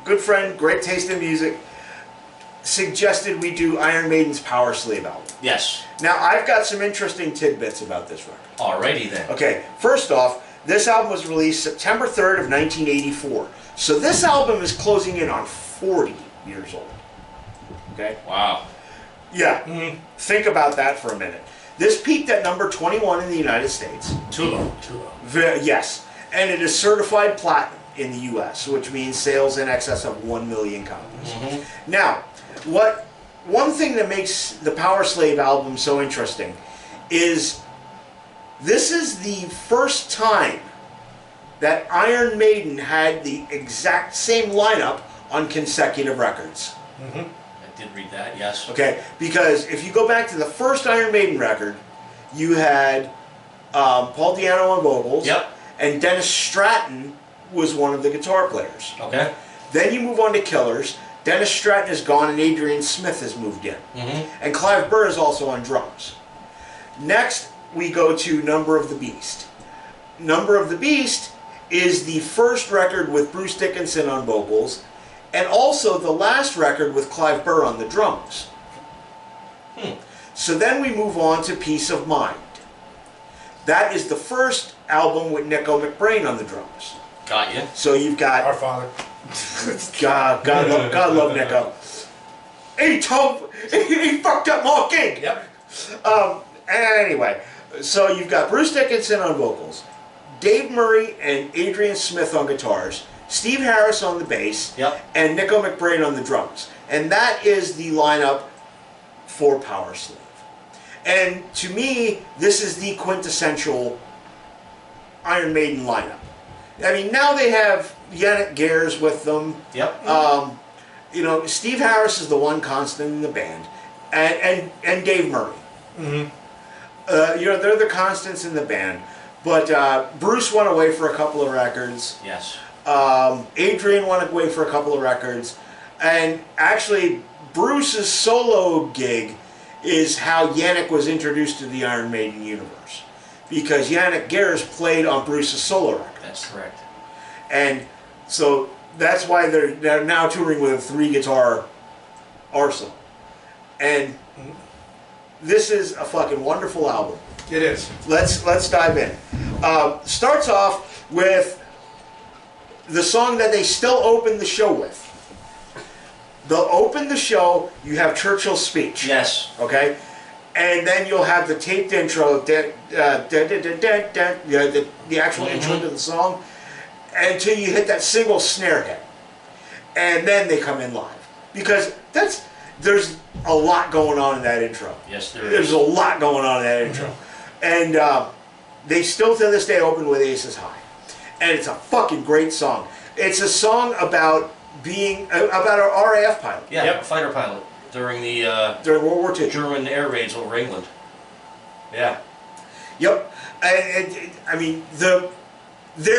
good friend, great taste in music, suggested we do Iron Maiden's Powerslave album. Yes. Now, I've got some interesting tidbits about this record. Alrighty then. Okay, first off, this album was released September 3rd of 1984. So this album is closing in on 40 years old. Okay? Wow. Yeah. Think about that for a minute. This peaked at number 21 in the United States. Too low. Yes. And it is certified platinum in the U.S., which means sales in excess of 1 million copies. Now, one thing that makes the Powerslave album so interesting is this is the first time that Iron Maiden had the exact same lineup on consecutive records. I did read that, yes. Okay, because if you go back to the first Iron Maiden record, you had Paul Di'Anno on vocals, and Dennis Stratton was one of the guitar players. Okay. Then you move on to Killers. Dennis Stratton is gone and Adrian Smith has moved in. And Clive Burr is also on drums. Next, we go to Number of the Beast. Number of the Beast is the first record with Bruce Dickinson on vocals, and also the last record with Clive Burr on the drums. So then we move on to Peace of Mind. That is the first album with Nico McBrain on the drums. Got you. So you've got... Our Father. God love Nico. He fucked up my gig. Anyway, so you've got Bruce Dickinson on vocals, Dave Murray and Adrian Smith on guitars, Steve Harris on the bass, and Nico McBrain on the drums. And that is the lineup for Powerslave. And to me, this is the quintessential Iron Maiden lineup. I mean, now they have Yannick Gers with them. You know, Steve Harris is the one constant in the band, and Dave Murray. You know, they're the constants in the band. But Bruce went away for a couple of records. Yes. Adrian went away for a couple of records. And actually, Bruce's solo gig is how Yannick was introduced to the Iron Maiden universe. Because Yannick Gers played on Bruce's solo record. That's correct. And so that's why they're now touring with a 3-guitar arsenal. And this is a fucking wonderful album. It is. Let's dive in. Starts off with the song that they still open the show with. They'll open the show, you have Churchill's speech. Yes. Okay? And then you'll have the taped intro, the actual intro to the song, until you hit that single snare hit. And then they come in live. Because there's a lot going on in that intro. Yes, there is. There's a lot going on in that intro. And they still to this day open with Aces High. And it's a fucking great song. It's a song about being, about an RAF pilot. Yeah, a fighter pilot during the during World War II. German air raids over England. Yeah. Yep. I mean, there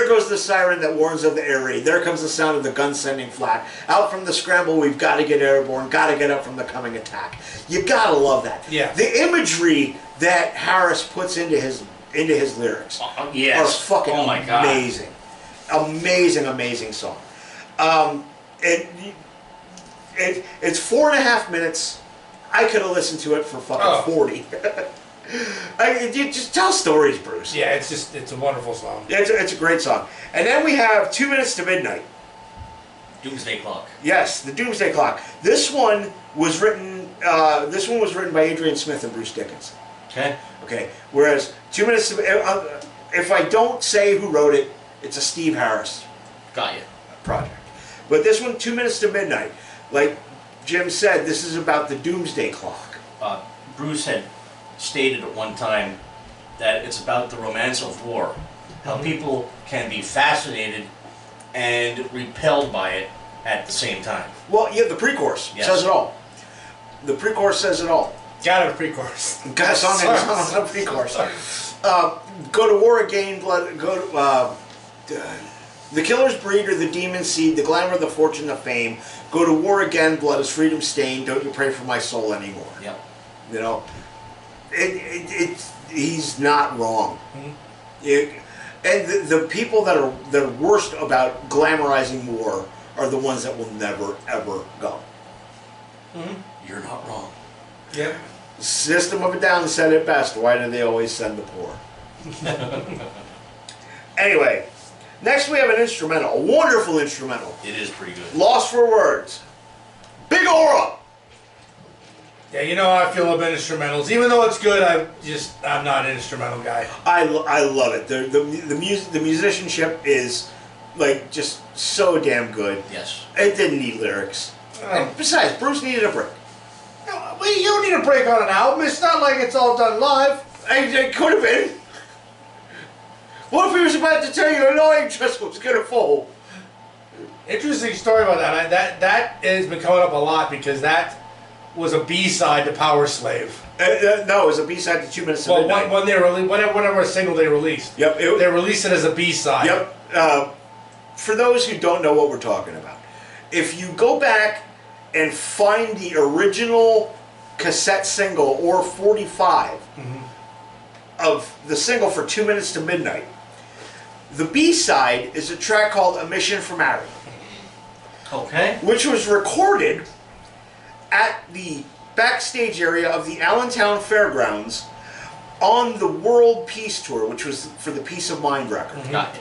goes the siren that warns of the air raid. There comes the sound of the gun sending flat. Out from the scramble, we've got to get airborne, got to get up from the coming attack. You gotta love that. Yeah. The imagery that Harris puts into his lyrics are fucking amazing. Amazing song. It's 4.5 minutes. I could have listened to it for fucking 40. You just tell stories, Bruce. Yeah, it's a wonderful song. It's a great song. And then we have 2 Minutes to Midnight. Doomsday Clock. Yes, the Doomsday Clock. This one was written by Adrian Smith and Bruce Dickinson. Okay. Whereas 2 Minutes to if I don't say who wrote it, it's a Steve Harris project. But this one, 2 Minutes to Midnight, like Jim said, this is about the Doomsday Clock. Bruce had stated at one time that it's about the romance of war. How people can be fascinated and repelled by it at the same time. Well, yeah, the pre-chorus says it all. The pre-chorus says it all. Got a pre-chorus. Got a song on a pre-chorus. Go to war again, the killer's breed or the demon's seed, the glamour, the fortune, the fame. Go to war again, blood is freedom stained. Don't you pray for my soul anymore. Yep. You know, he's not wrong. And the people that are worst about glamorizing war are the ones that will never, ever go. You're not wrong. Yep. System of a Down said it best. Why do they always send the poor? Anyway, next we have an instrumental, a wonderful instrumental. It is pretty good. Lost for Words. Big Aura. Yeah, you know how I feel about instrumentals. Even though it's good, I'm not an instrumental guy. I love it. The musicianship is like just so damn good. Yes. It didn't need lyrics. And besides, Bruce needed a break. No, you don't need a break on an album. It's not like it's all done live. It could have been. What if he was about to tell you an annoying trust was going to fall? Interesting story about that. That has been coming up a lot because that was a B-side to Powerslave. No, it was a B-side to 2 Minutes to Midnight. When they whatever single they released. Yep. They released it as a B-side. Yep. For those who don't know what we're talking about, if you go back and find the original cassette single or 45 of the single for 2 Minutes to Midnight, the B-side is a track called A Mission from Harry. Okay. Which was recorded at the backstage area of the Allentown Fairgrounds on the World Peace Tour, which was for the Peace of Mind record. Got it.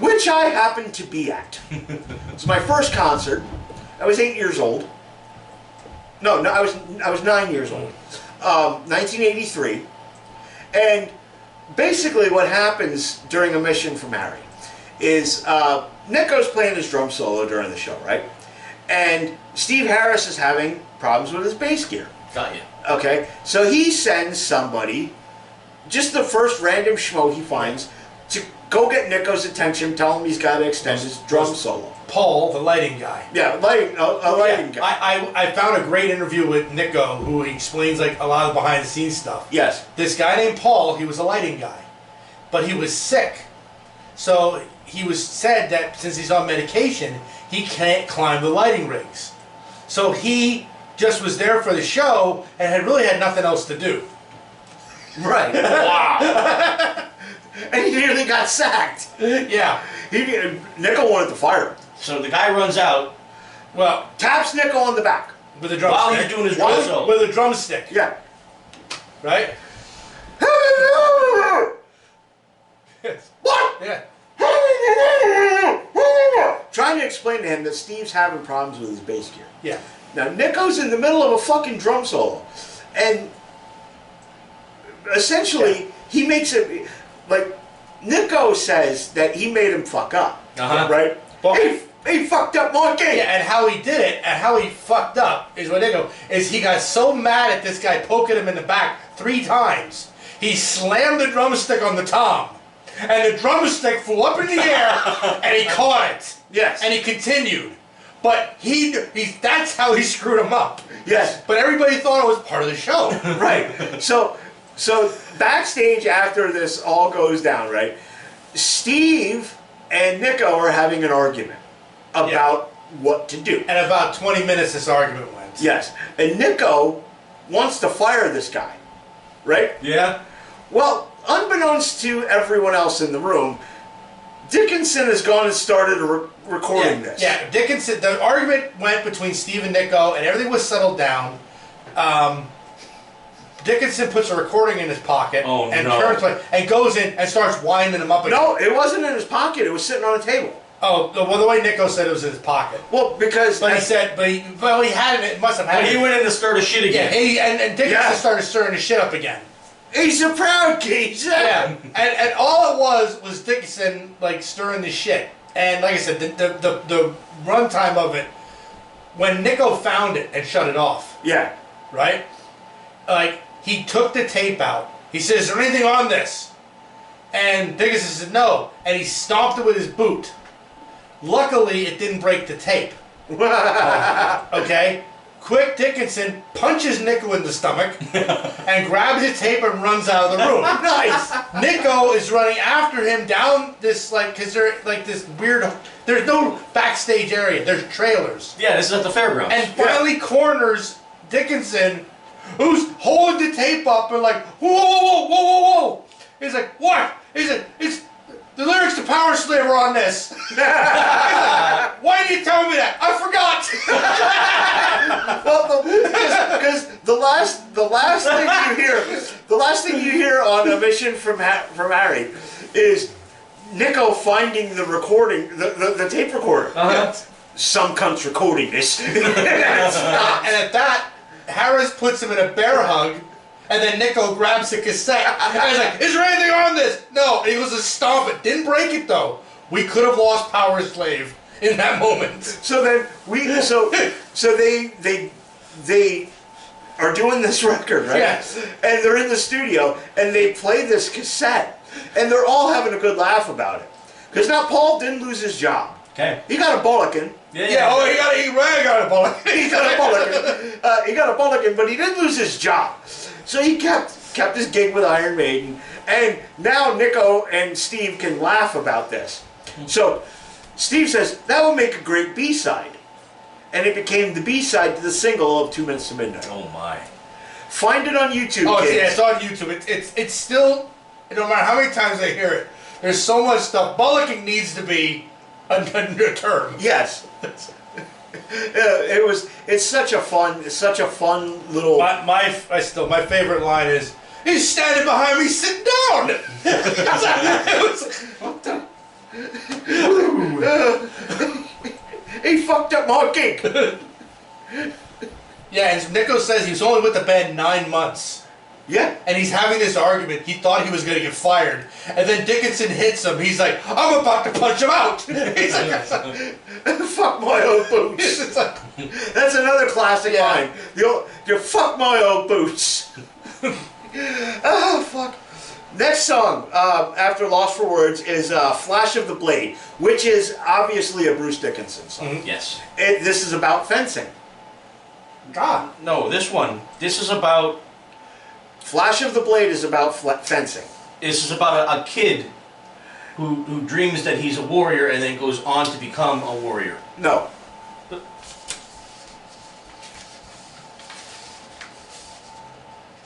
Which I happened to be at. It was my first concert. I was 8 years old. No, I was 9 years old. 1983. And basically what happens during A Mission from Harry is Nico's playing his drum solo during the show, right? And Steve Harris is having problems with his bass gear. Got you. Okay, so he sends somebody, just the first random schmo he finds, to go get Nico's attention, tell him he's got to extend his drum solo. Paul, the lighting guy. Yeah, a lighting guy. I found a great interview with Nico who explains like a lot of behind the scenes stuff. Yes. This guy named Paul, he was a lighting guy, but he was sick. So he was said that since he's on medication, he can't climb the lighting rigs. So he just was there for the show and had really had nothing else to do. Right. Wow. And he nearly got sacked. Yeah. Nico wanted to fire him. So the guy runs out. Well, Taps Nico on the back. with a drumstick. While he's doing his drum solo. With a drumstick. Yeah. Right? What? Yeah. Trying to explain to him that Steve's having problems with his bass gear. Yeah. Now, Nico's in the middle of a fucking drum solo. And essentially, he makes it, like, Nico says that he made him fuck up. Right? Well, he fucked up my game. Yeah, and how he did it, and how he fucked up, is what Nico, is he got so mad at this guy poking him in the back 3 times, he slammed the drumstick on the tom. And the drumstick flew up in the air, and he caught it. Yes. And he continued. But that's how he screwed him up. Yes. But everybody thought it was part of the show. Right. So backstage after this all goes down, right, Steve and Nico are having an argument about what to do. And about 20 minutes this argument went. Yes. And Nico wants to fire this guy, right? Yeah. Well, unbeknownst to everyone else in the room, Dickinson has gone and started recording this. Yeah, Dickinson, the argument went between Steve and Nico, and everything was settled down. Dickinson puts a recording in his pocket turns and goes in and starts winding him up again. No, it wasn't in his pocket. It was sitting on a table. Oh, well, the way Nico said it was in his pocket. Well, because... But he said, he had it, must have had it. But he went in to stir the shit again. Yeah, and Dickinson started stirring the shit up again. He's a proud geezer. Yeah, and all it was Dickinson, like, stirring the shit. And like I said, the runtime of it, when Nico found it and shut it off. Yeah. Right? Like, he took the tape out. He said, is there anything on this? And Dickinson said, no. And he stomped it with his boot. Luckily, it didn't break the tape. Okay? Quick Dickinson punches Nico in the stomach and grabs his tape and runs out of the room. Nice! Nico is running after him down this, like, because they're, like, this weird, there's no backstage area. There's trailers. Yeah, this is at the fairgrounds. And finally corners Dickinson, who's holding the tape up and like, whoa, whoa, whoa, whoa, whoa, whoa. He's like, what? He's like, it's the lyrics to Powerslave are on this. Why did you tell me that? I forgot. Well, because the last thing you hear on a mission from Harry is Nico finding the recording, the tape recorder. Some cunt's recording this. And at that, Harris puts him in a bear hug, and then Nico grabs the cassette. And he's like, "Is there anything on this?" No. And he goes to stomp it. Didn't break it though. We could have lost Powerslave in that moment. So then they are doing this record, right? Yes. And they're in the studio and they play this cassette and they're all having a good laugh about it. Because now Paul didn't lose his job. Okay. He got a bulletin. Yeah. Oh, he got a bulletin. He got a bulletin. He got a bulletin, but he didn't lose his job. So he kept his gig with Iron Maiden. And now Nico and Steve can laugh about this. So Steve says, that would make a great B-side. And it became the B-side to the single of 2 Minutes to Midnight. Oh my. Find it on YouTube, kids. Yeah, it's on YouTube. It's still, no matter how many times I hear it, there's so much stuff. Bullocking needs to be a term. Yes. It's such a fun little... My favorite line is, "He's standing behind me, sit down!" He fucked up my gig. Yeah, and Nico says he was only with the band 9 months. Yeah. And he's having this argument. He thought he was going to get fired. And then Dickinson hits him. He's like, "I'm about to punch him out." He's like, fuck my old boots. That's another classic line. You fuck my old boots. Oh, fuck. Next song, after Lost for Words, is Flash of the Blade, which is obviously a Bruce Dickinson song. Yes. This is about fencing. God. No, this is about... Flash of the Blade is about fencing. This is about a kid who dreams that he's a warrior and then goes on to become a warrior. No.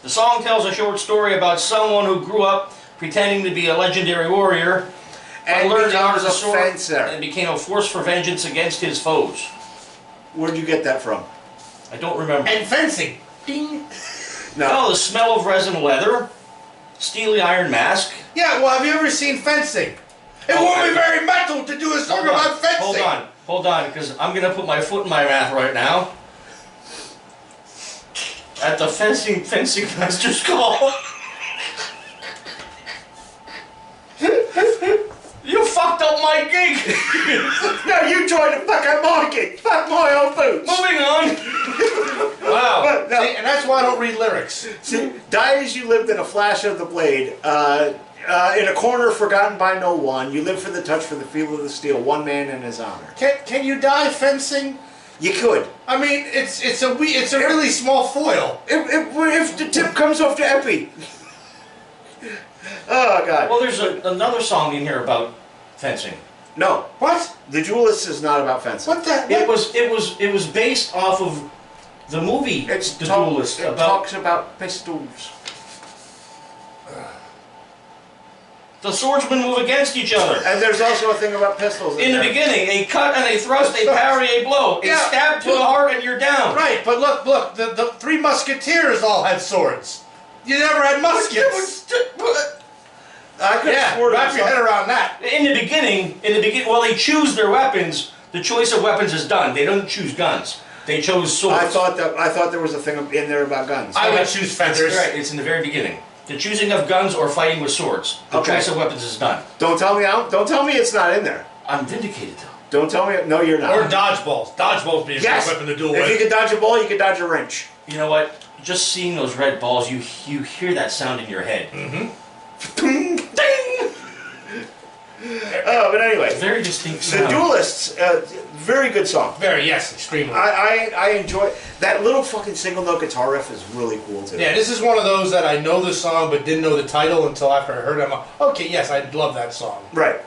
The song tells a short story about someone who grew up pretending to be a legendary warrior And learned becomes the a sword fencer. and became a force for vengeance against his foes. Where'd you get that from? I don't remember. And fencing. Ding. No, the smell of resin leather, steely iron mask. Yeah, well, have you ever seen fencing? It won't be very metal to do a song about fencing. Hold on, because I'm going to put my foot in my mouth right now. At the fencing master's call. You fucked up my gig. No, you tried to fuck up my gig. Fuck my old boots. Moving on. Wow. No. See, and that's why I don't read lyrics. See, die as you lived in a flash of the blade. In a corner forgotten by no one. You live for the touch, for the feel of the steel. One man and his honor. Can you die fencing? You could. I mean, it's a really small foil. If the tip comes off the epi. Oh, God. Well, there's another song in here about fencing. No. What? The Duelist is not about fencing. What the? It was based off of the movie. The Duelist. It talks about pistols. The swordsmen move against each other. And there's also a thing about pistols. In the beginning, a cut and a thrust, a parry, a blow, a stab to the heart, and you're down. Right, but look, the Three Musketeers all had swords. You never had muskets. I could have sworn wrap your head around that. In the beginning, while they choose their weapons, the choice of weapons is done. They don't choose guns. They chose swords. I thought there was a thing in there about guns. I would choose feathers. Right, it's in the very beginning. The choosing of guns or fighting with swords. The choice of weapons is done. Don't tell me it's not in there. I'm vindicated though. Don't tell me. No, you're not. Or dodgeballs. Dodgeballs being a great weapon to duel with. If you could dodge a ball, you could dodge a wrench. You know what? Just seeing those red balls, you hear that sound in your head. Mm-hmm. Ding! But anyway. Very distinct sound. The Duelists, very good song. Very, yes, extremely. I enjoy that little fucking single note guitar riff is really cool too. Yeah, this is one of those that I know the song but didn't know the title until after I heard it. I'm like, okay, yes, I love that song. Right.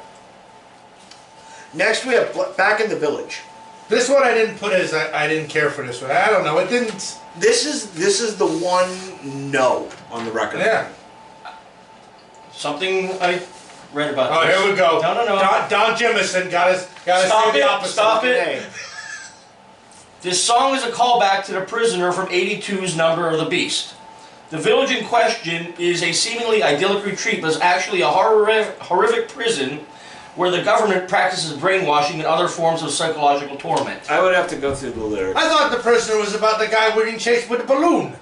Next we have Back in the Village. This one I didn't put as I didn't care for this one. I don't know. It didn't. This is the one no on the record. Yeah. Something I read about Oh, this. here we go. No. Don Jemison got us Stop say the it. opposite. Stop it. This song is a callback to The Prisoner from '82's Number of the Beast. The village in question is a seemingly idyllic retreat, but is actually a horrific prison where the government practices brainwashing and other forms of psychological torment. I would have to go through the lyrics. I thought The Prisoner was about the guy winning chase with the balloon.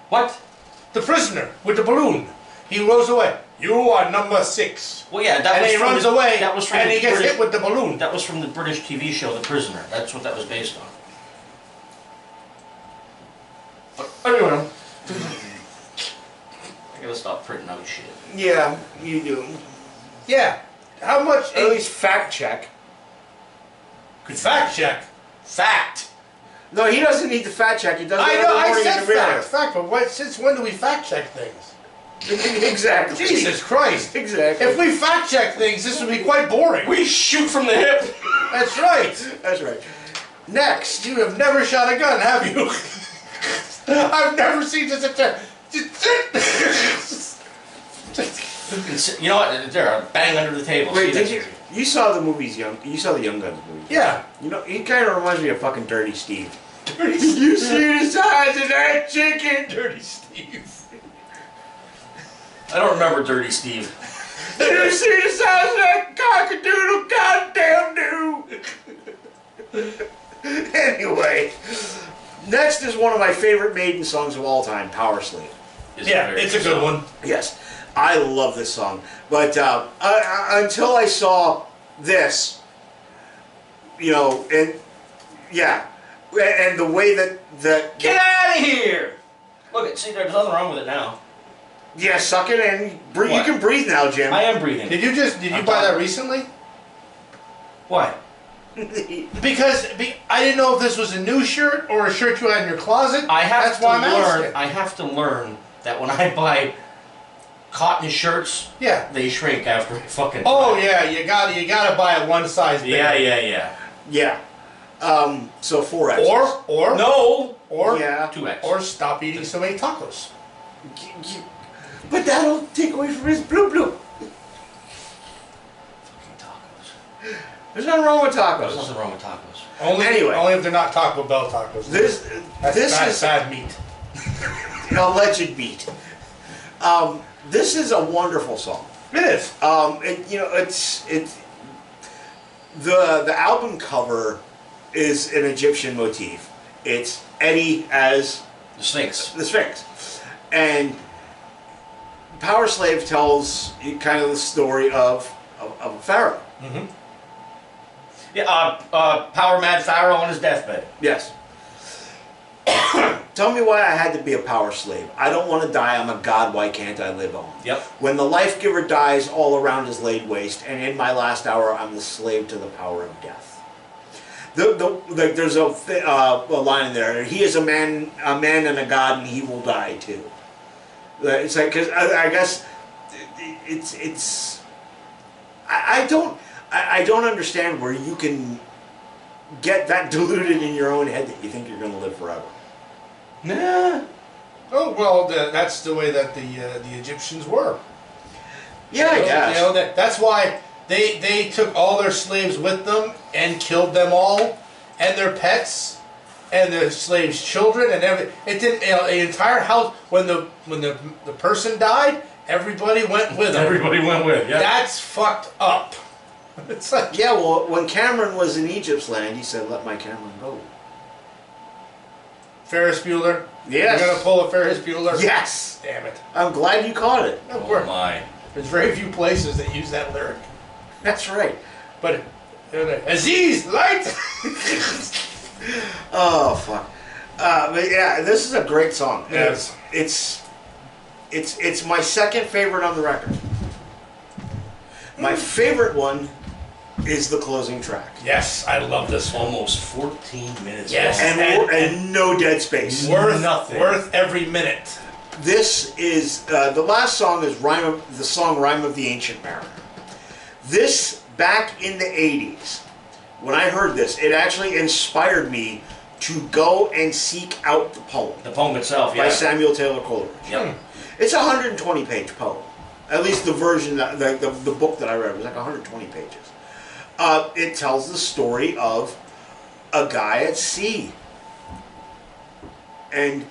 What? The Prisoner with the balloon. He rolls away. You are number 6. Well, yeah, that And was he from runs the, away, That was from and the he gets British, hit with the balloon. That was from the British TV show The Prisoner. That's what that was based on. But anyway, I gotta stop printing out shit. Yeah, you do. Yeah. How much? At least fact check. Could fact check. Fact. No, he doesn't need the fact check. He does it I every know. I morning in said the mirror. fact. Fact. But what? Since when do we fact check things? Exactly. Jesus Christ. Exactly. If we fact check things, this would be quite boring. We shoot from the hip. That's right. That's right. Next. You have never shot a gun, have you? I've never seen just a. You know what? There, bang under the table. Wait, See, did you? You saw the movies, You saw the Young Guns movie. Yeah. You know, he kind of reminds me of fucking Dirty Steve. Dirty Steve. You see the size of that chicken, Dirty Steve. I don't remember Dirty Steve. Did you see the size of that cockadoodle goddamn dude? Anyway, next is one of my favorite Maiden songs of all time, Powerslave. Yeah, it's a good one. Yes, I love this song. But until I saw this, you know, and yeah, and the way that Get out of here! Look, see, there's nothing wrong with it now. yeah, suck it in. Breathe. You can breathe now, Jim. I am breathing. Did you buy that recently? Why? Because I didn't know if this was a new shirt or a shirt you had in your closet. That's why I'm asking. I have to learn that when I buy cotton shirts, Yeah. they shrink after I fucking. Oh buy it. yeah, you gotta buy it one size bigger. Yeah. Yeah. So 4X. Or No. or Yeah. 2X. or stop eating so many tacos. But that'll take away from his blue. Fucking tacos. There's nothing wrong with There's tacos. nothing wrong with tacos. Only if they're not Taco Bell tacos. This is bad meat. alleged beat. This is a wonderful song. It is. It's the album cover is an Egyptian motif. It's Eddie as The Sphinx. the Sphinx, and Powerslave tells kind of the story of a pharaoh. Mm-hmm. Yeah, Power Mad Pharaoh on his deathbed. Yes. Tell me why I had to be a power slave. I don't want to die. I'm a god. Why can't I live on? Yep. When the life giver dies, all around is laid waste, and in my last hour, I'm the slave to the power of death. There's a line in there. He is a man and a god, and he will die too. It's like, because I guess I don't understand where you can get that diluted in your own head that you think you're going to live forever. Nah. Oh well, that's the way that the Egyptians were. Yeah, I guess. That's why they took all their slaves with them and killed them all, and their pets, and the slaves' children, and everything. It didn't. The entire house. When the person died, everybody went with them. Everybody went with. Yeah. That's fucked up. It's like, Yeah, well, when Cameron was in Egypt's land, he said, "Let my Cameron go." Ferris Bueller. Yes. You're gonna pull a Ferris Bueller. Yes. Damn it. I'm glad you caught it. Of Oh course. my. There's very few places that use that lyric. That's right. But Aziz, light. Oh fuck. But yeah, this is a great song. Yes. It's my second favorite on the record. My favorite one is the closing track. Yes, I love this one. Almost 14 minutes. Yes. long. And no dead space. Worth every minute. This is the last song is the song "Rhyme of the Ancient Mariner." This back in the '80s, when I heard this, it actually inspired me to go and seek out the poem The poem itself, yeah. by Samuel Taylor Coleridge. Yep. It's a 120-page poem. At least the version, the book that I read was like 120 pages. It tells the story of a guy at sea. And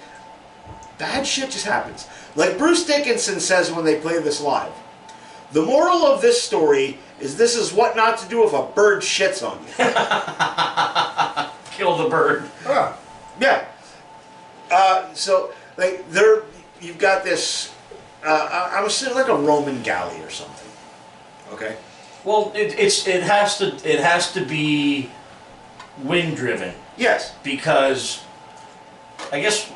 bad shit just happens. Like Bruce Dickinson says when they play this live, the moral of this story is this is what not to do if a bird shits on you. Kill the bird. Huh. Yeah. So, like, you've got this, I'm assuming like a Roman galley or something. Okay? Well, it has to be wind driven. Yes. Because I guess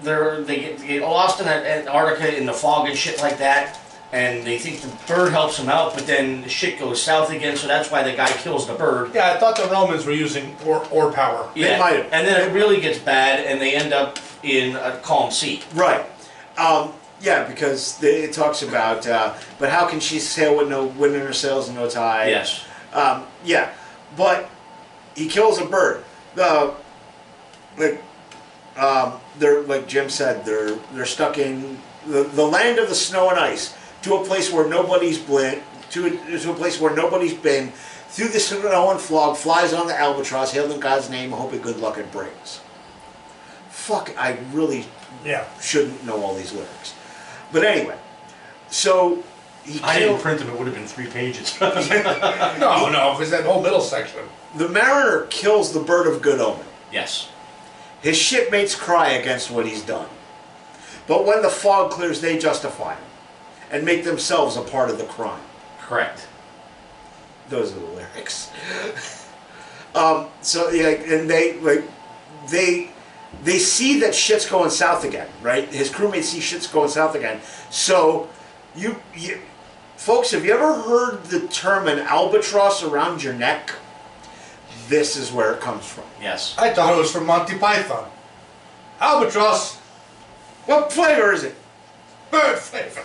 they get lost in Antarctica in the fog and shit like that, and they think the bird helps them out, but then the shit goes south again, so that's why the guy kills the bird. Yeah, I thought the Romans were using oar power. Yeah, they might have. And then it really gets bad, and they end up in a calm sea. Right. Yeah, because it talks about, but how can she sail with no wind in her sails and no tide? Yes. Yeah, but he kills a bird. They're like Jim said, they're stuck in the land of the snow and ice, to a place where nobody's been, to a place where nobody's been. Through the snow and fog, flies on the albatross, hailed in God's name, hoping good luck it brings. Fuck, I really shouldn't know all these lyrics. But anyway, so I didn't print them, it would have been 3 pages. No, because that whole middle section. The mariner kills the bird of good omen. Yes. His shipmates cry against what he's done. But when the fog clears, they justify him and make themselves a part of the crime. Correct. Those are the lyrics. So yeah, and they see that shit's going south again, right? His crewmates see shit's going south again. So you folks, have you ever heard the term an albatross around your neck? This is where it comes from. Yes. I thought it was from Monty Python. Albatross. What flavor is it? Bird flavor.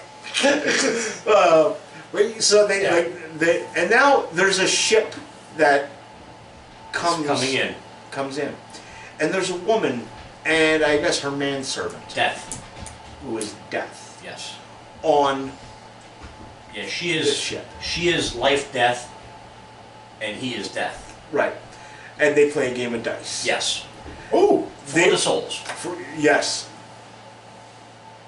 So and now there's a ship that comes in, and there's a woman, and I guess her manservant, Death, who is Death. Yes. On. Yeah, she is. This ship. She is life, death, and he is death. Right, and they play a game of dice. Yes. Ooh, For the souls. Yes.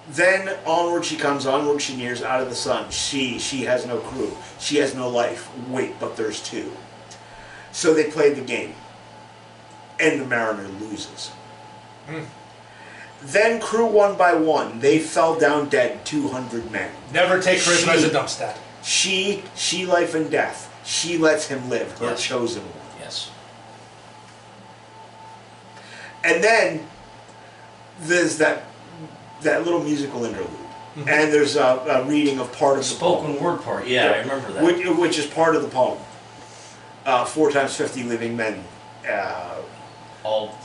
Then onward she comes, onward she nears, out of the sun. She has no crew. She has no life. Wait, but there's two. So they played the game. And the mariner loses. Then crew one by one, they fell down dead, 200 men. Never take charisma as a dump stat. She life and death. She lets him live, her Yes. chosen one. Yes. And then there's that little musical interlude, and there's a reading of part of the spoken poem. word part. Yeah, I remember that. Which is part of the poem. 4 times 50 living men. All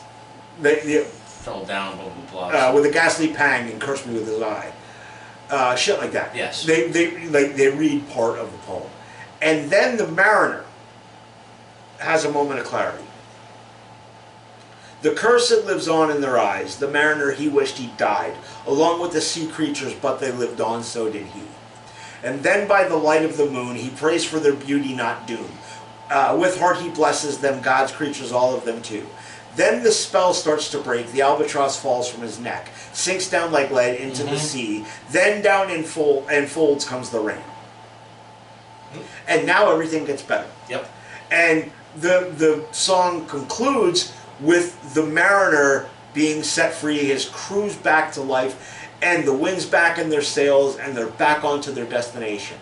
They fell down, blah blah blah. with a ghastly pang and cursed me with his eye. Shit like that. Yes. They read part of the poem, and then the mariner has a moment of clarity. The curse that lives on in their eyes, the mariner he wished he died, along with the sea creatures, but they lived on, so did he. And then by the light of the moon, he prays for their beauty, not doom. With heart he blesses them, God's creatures, all of them too. Then the spell starts to break, the albatross falls from his neck, sinks down like lead into the sea, then down in folds comes the rain. And now everything gets better. Yep. And the song concludes with the mariner being set free, his crew's back to life, and the wind's back in their sails, and they're back onto their destination.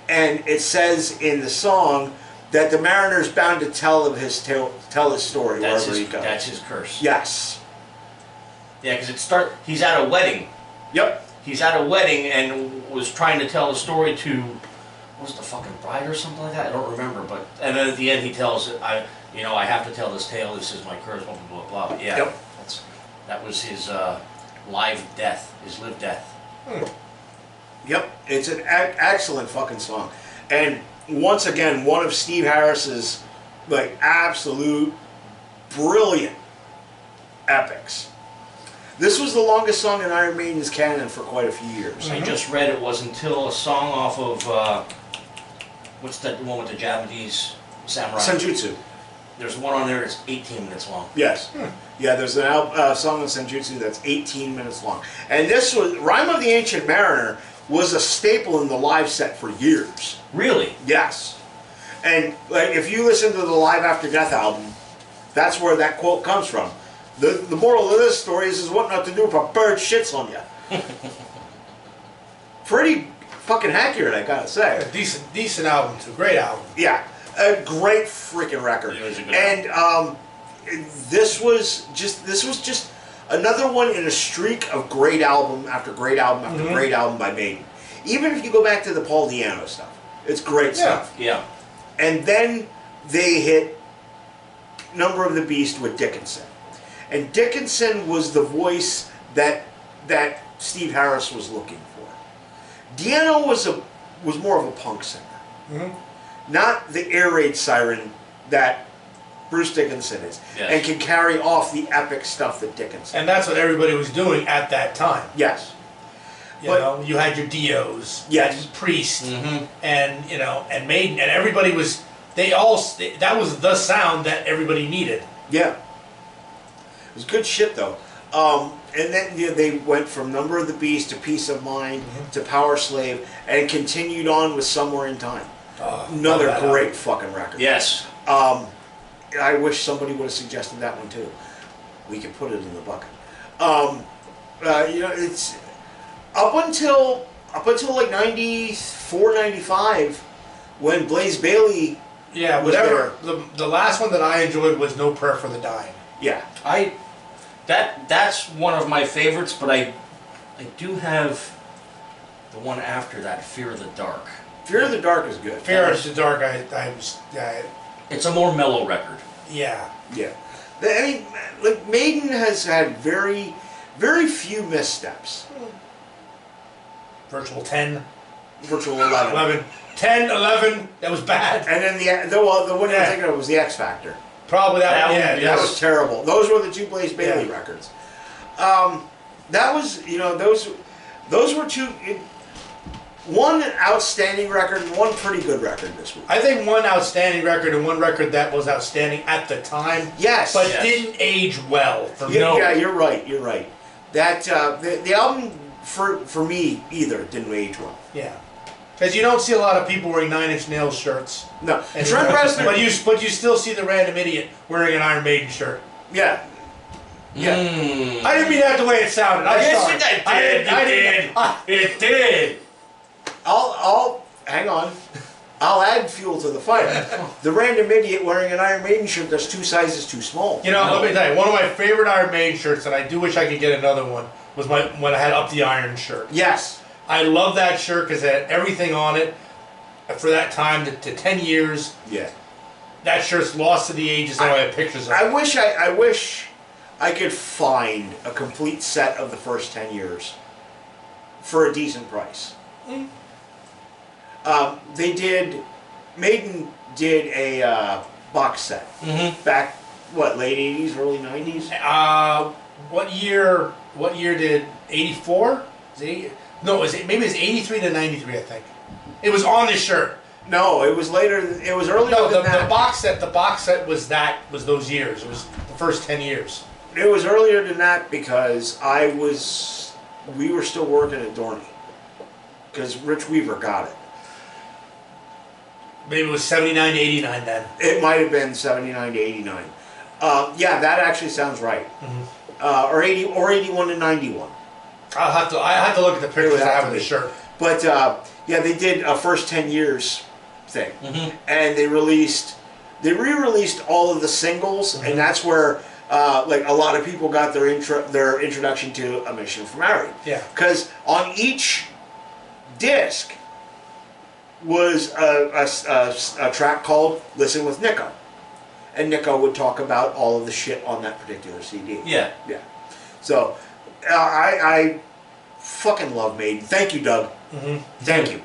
And it says in the song that the mariner's bound to tell his story wherever he goes. That's his curse. Yes. Yeah, because he's at a wedding. Yep. He's at a wedding and was trying to tell the story to, was it the fucking bride or something like that? I don't remember, and then at the end he tells it, I have to tell this tale. This is my curse. Blah blah blah. Blah. Yeah. Yep. That was his live death. His live death. Yep. It's an excellent fucking song, and once again, one of Steve Harris's absolute brilliant epics. This was the longest song in Iron Maiden's canon for quite a few years. I just read it was until a song off of what's that one with the Japanese samurai? Senjutsu. There's one on there that's 18 minutes long. Yes. Yeah, there's a song on Senjutsu that's 18 minutes long. And this was, Rhyme of the Ancient Mariner was a staple in the live set for years. Really? Yes. And like, if you listen to the Live After Death album, that's where that quote comes from. The moral of this story is what not to do if a bird shits on you. Pretty fucking accurate, I gotta say. Yeah, decent album too. Great album. Yeah, a great freaking record. It was a good and this was just another one in a streak of great album after great album after great album by Maiden. Even if you go back to the Paul Di'Anno stuff, it's great stuff. Yeah. And then they hit Number of the Beast with Dickinson. And Dickinson was the voice that Steve Harris was looking for. Di'Anno was more of a punk singer. Not the air raid siren that Bruce Dickinson is. Yes. And can carry off the epic stuff that Dickinson. And that's what everybody was doing at that time. Yes. You know, you had your Dios, Yes. and Priest, and and Maiden, and everybody was. That was the sound that everybody needed. Yeah. It was good shit though. And then they went from Number of the Beast to Peace of Mind to Powerslave and continued on with Somewhere in Time. Another great fucking record. Yes. I wish somebody would have suggested that one too. We could put it in the bucket. It's up until like 94, 95 when Blaze Bayley. Yeah, whatever. The last one that I enjoyed was No Prayer for the Dying. Yeah. That's one of my favorites, but I do have the one after that, Fear of the Dark. Fear of the Dark is good. Fear of the Dark, It's a more mellow record. Yeah. Yeah. I mean, like Maiden has had very, very few missteps. Virtual 10. Virtual 11. 11. 10, 11, that was bad. And then the one you're thinking of was the X Factor. Probably that one, yeah. That was terrible. Those were the two Blaze Bayley records. That was, those were two, one outstanding record and one pretty good record this week. I think one outstanding record and one record that was outstanding at the time. Yes. But didn't age well for me. Yeah, you're right. You're right. That the album for me either didn't age well. Yeah. Because you don't see a lot of people wearing 9 Inch Nails shirts. No. And Trent Reznor. But you still see the random idiot wearing an Iron Maiden shirt. Yeah. Yeah. I didn't mean that the way it sounded. It did. I'll hang on. I'll add fuel to the fire. The random idiot wearing an Iron Maiden shirt that's 2 sizes too small. Let me tell you, one of my favorite Iron Maiden shirts, and I do wish I could get another one, was when I had Up the Iron shirt. Yes. I love that shirt because it had everything on it for that time to 10 years. Yeah. That shirt's lost to the ages. I have pictures of it. I wish I could find a complete set of the first 10 years for a decent price. Maiden did a box set back, late 80s, early 90s? What year did 84? Maybe it's 83 to 93, I think. It was on this shirt. No, it was later. It was earlier than that. The box set was those years. It was the first 10 years. It was earlier than that because we were still working at Dorney. Because Rich Weaver got it. Maybe it was 79 to 89 then. It might have been 79 to 89. Yeah, that actually sounds right. Or 81 to 91. I have to look at the pictures I have of the shirt. But yeah, they did a first 10 years thing, and they re-released all of the singles, and that's where like a lot of people got their introduction to A Mission from Harry. Yeah. Because on each disc was a track called "Listen with Nico," and Nico would talk about all of the shit on that particular CD. Yeah. Yeah. So I fucking love Maiden. Thank you, Doug. Thank you.